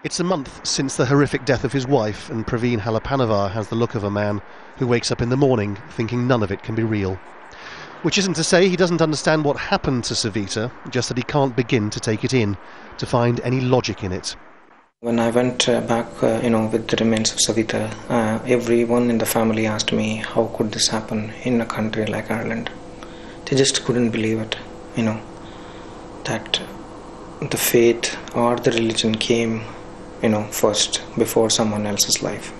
It's a month since the horrific death of his wife, and Praveen Halapanavar has the look of a man who wakes up in the morning thinking none of it can be real. Which isn't to say he doesn't understand what happened to Savita, just that he can't begin to take it in, to find any logic in it. When I went back, with the remains of Savita, everyone in the family asked me, how could this happen in a country like Ireland? They just couldn't believe it, that the faith or the religion came, first before someone else's life.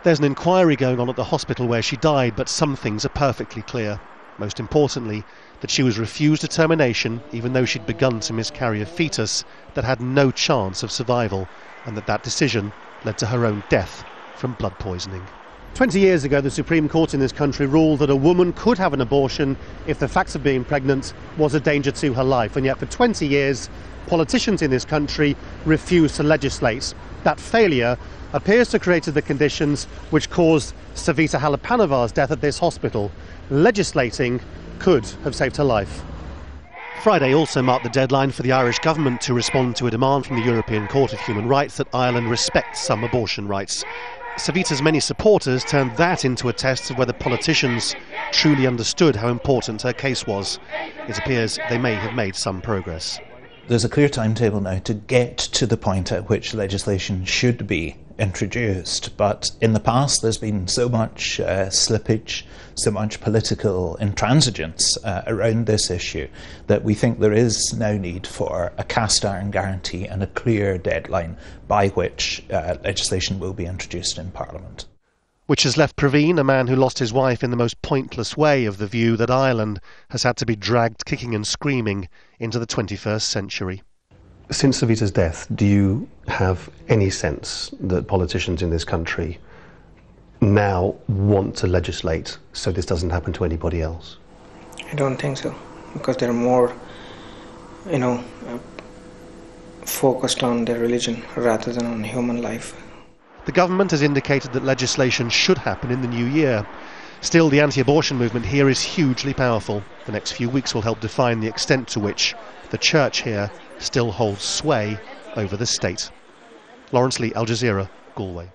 There's an inquiry going on at the hospital where she died, but some things are perfectly clear. Most importantly, that she was refused a termination even though she'd begun to miscarry a fetus that had no chance of survival, and that decision led to her own death from blood poisoning. 20 years ago, the Supreme Court in this country ruled that a woman could have an abortion if the fact of being pregnant was a danger to her life, and yet for 20 years, politicians in this country refused to legislate. That failure appears to have created the conditions which caused Savita Halapanavar's death at this hospital. Legislating could have saved her life. Friday also marked the deadline for the Irish government to respond to a demand from the European Court of Human Rights that Ireland respect some abortion rights. Savita's many supporters turned that into a test of whether politicians truly understood how important her case was. It appears they may have made some progress. There's a clear timetable now to get to the point at which legislation should be introduced, but in the past there's been so much slippage, so much political intransigence around this issue that we think there is now need for a cast iron guarantee and a clear deadline by which legislation will be introduced in Parliament. Which has left Praveen, a man who lost his wife in the most pointless way, of the view that Ireland has had to be dragged kicking and screaming into the 21st century. Since Savita's death, do you have any sense that politicians in this country now want to legislate so this doesn't happen to anybody else? I don't think so, because they're more, focused on their religion rather than on human life. The government has indicated that legislation should happen in the new year. Still, the anti-abortion movement here is hugely powerful. The next few weeks will help define the extent to which the church here still holds sway over the state. Laurence Lee, Al Jazeera, Galway.